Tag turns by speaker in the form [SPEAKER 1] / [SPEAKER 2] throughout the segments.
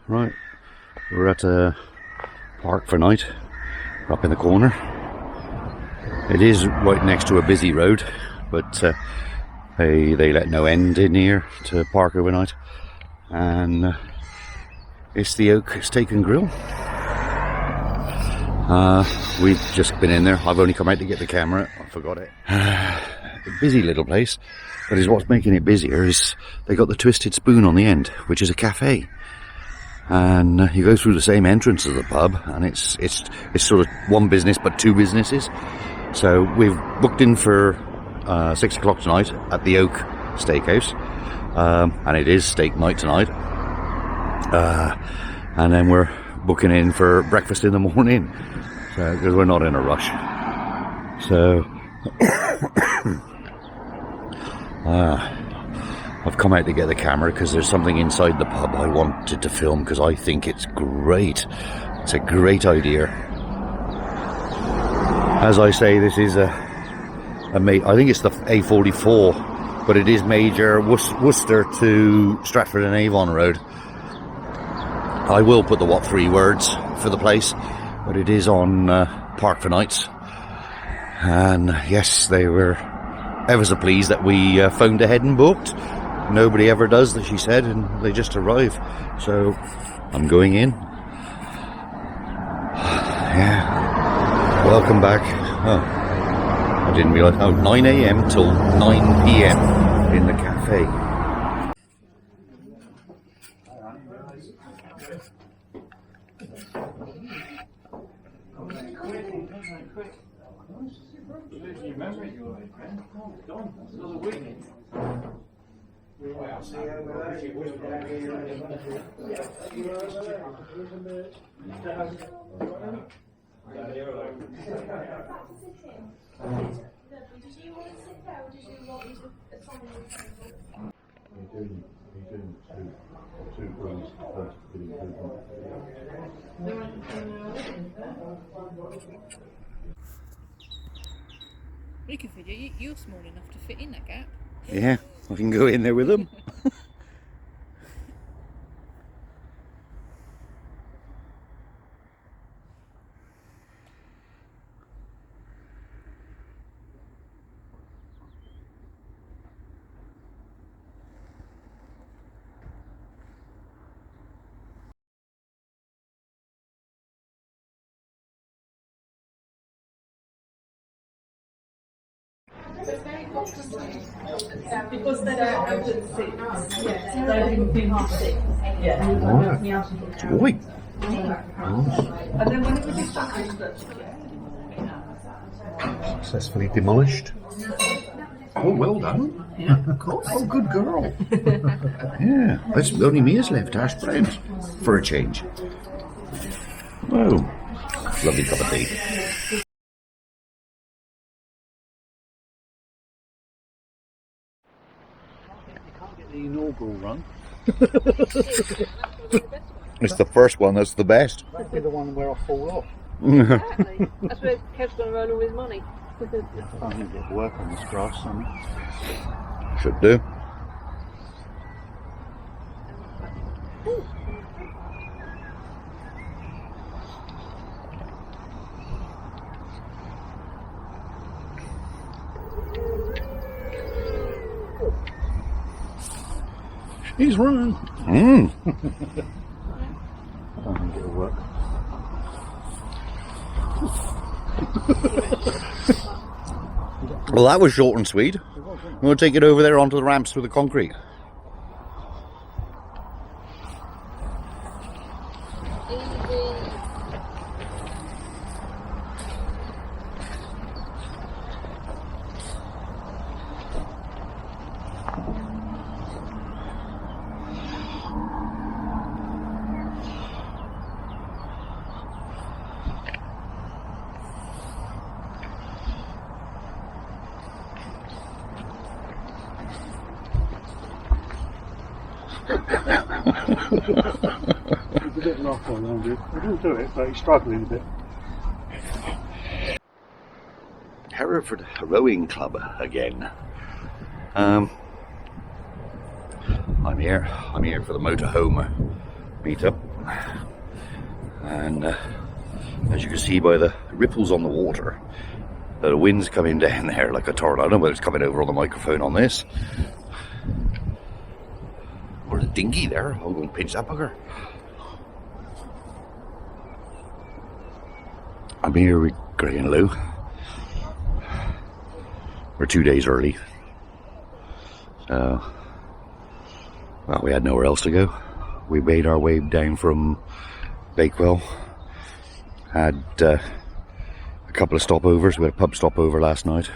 [SPEAKER 1] Right, we're at a park for night, up in the corner. It is right next to a busy road, but they let no end in here to park overnight. And it's the Oak Steak and Grill. We've just been in there. I've only come out to get the camera. I forgot it. A busy little place, but what's making it busier is they got the Twisted Spoon on the end, which is a cafe. And you go through the same entrance as the pub, and it's sort of one business but two businesses. So we've booked in for 6 o'clock tonight at the Oak Steakhouse, and it is steak night tonight. And then we're booking in for breakfast in the morning, so because we're not in a rush. So I've come out to get the camera because there's something inside the pub I wanted to film because I think it's great. It's a great idea. As I say, this is I think it's the A44, but it is major Worcester to Stratford-on-Avon Road. I will put the 3 words for the place, but it is on Park for Nights. And yes, they were ever so pleased that we phoned ahead and booked. Nobody ever does that, she said, and they just arrive. So I'm going in. Yeah. Welcome back. Oh, I didn't realise. Oh, 9 AM till 9 PM in the cafe.
[SPEAKER 2] You can fit it. You're small enough to fit in that gap.
[SPEAKER 1] Yeah, I can go in there with them.
[SPEAKER 3] Because they don't open 6. Yeah, they open 6. Yeah.
[SPEAKER 1] Oi.
[SPEAKER 3] And then when it was established,
[SPEAKER 1] Successfully demolished. Oh, well done.
[SPEAKER 3] yeah, of course.
[SPEAKER 1] Oh, good girl. Yeah, that's only me has left, hash browns, for a change. Whoa, lovely cup of tea. The inaugural run. It's the first one that's the best.
[SPEAKER 4] That'd be the one where I fall off.
[SPEAKER 2] Exactly. That's where Kev's going to earn all his money.
[SPEAKER 4] I need to get work on this grass, sonny.
[SPEAKER 1] Should do.
[SPEAKER 4] He's running.
[SPEAKER 1] Mm.
[SPEAKER 4] I don't think it'll work.
[SPEAKER 1] Well, that was short and sweet. We'll take it over there onto the ramps with the concrete.
[SPEAKER 4] He's a bit rough on Andrew. He didn't do it, but he's struggling a bit.
[SPEAKER 1] Hereford Rowing Club again. I'm here for the motorhome meetup. And as you can see by the ripples on the water, the wind's coming down there like a tornado. I don't know whether it's coming over on the microphone on this. Or the dinghy there. I'll go and pinch that bugger. I'm here with Greg and Lou. We're 2 days early. So, well, we had nowhere else to go. We made our way down from Bakewell. Had a couple of stopovers. We had a pub stopover last night.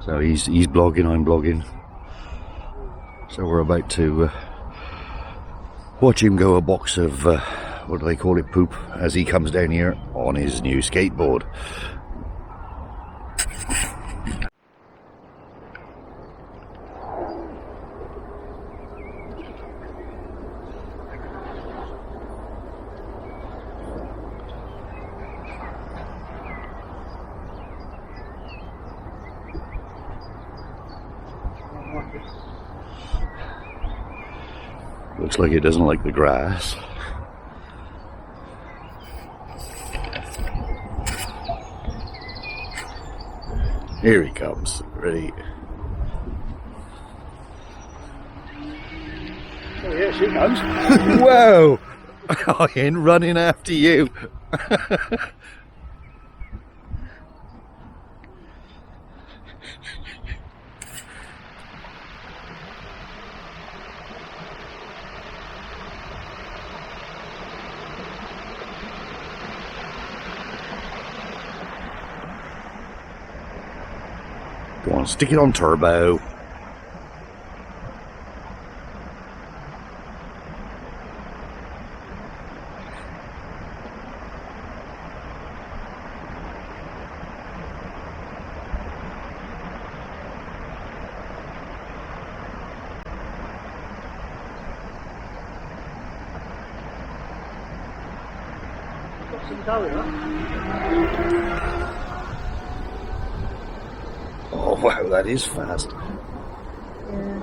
[SPEAKER 1] So he's blogging, I'm blogging. So we're about to watch him go a box of, what do they call it, poop, as he comes down here on his new skateboard. Looks like it doesn't like the grass. Here he comes. Ready?
[SPEAKER 4] Oh, yeah, she comes.
[SPEAKER 1] Whoa! I ain't running after you. Go on, stick it on turbo.
[SPEAKER 4] Got some going, huh?
[SPEAKER 1] Oh wow, that is fast.
[SPEAKER 2] Yeah.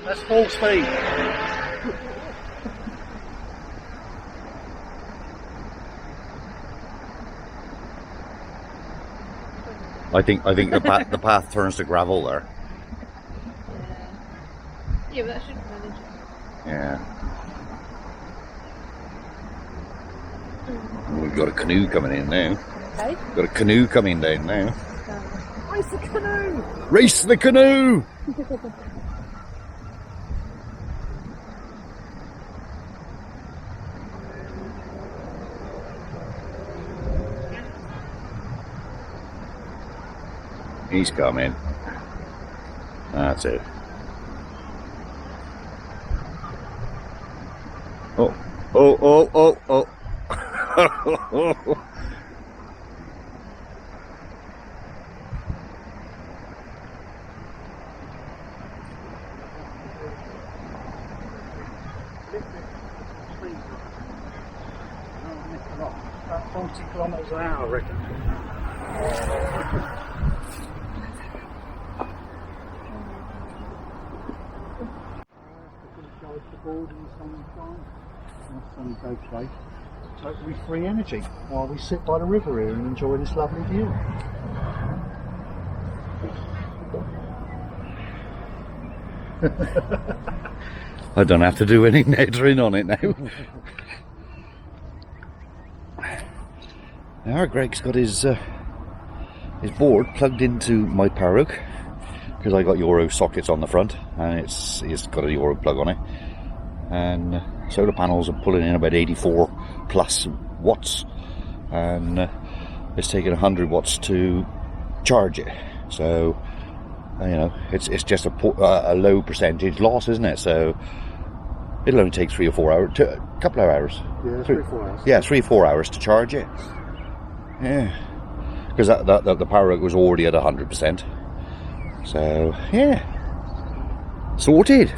[SPEAKER 4] That's full speed.
[SPEAKER 1] I think the path turns to gravel there.
[SPEAKER 2] Yeah, but that should manage.
[SPEAKER 1] Yeah. We've got a canoe coming in now.
[SPEAKER 2] Okay.
[SPEAKER 1] Got a canoe coming down now.
[SPEAKER 2] Race the canoe!
[SPEAKER 1] Race the canoe! He's coming. That's it. Oh, oh, oh, oh, oh.
[SPEAKER 4] About 40 kilometres an hour, I reckon. Okay. Totally free energy while we sit by the river here and enjoy this lovely view.
[SPEAKER 1] I don't have to do any nethering on it now. Now Greg's got his board plugged into my power hook because I got Euro sockets on the front and it's got a Euro plug on it, and solar panels are pulling in about 84 plus watts, and it's taking 100 watts to charge it. So you know, it's just a low percentage loss, isn't it? So it'll only take 3 or 4 hours, a couple of hours.
[SPEAKER 4] Yeah, 3 or 4 hours.
[SPEAKER 1] Yeah, 3 or 4 hours to charge it. Yeah, because the power hook was already at 100%. So yeah, sorted.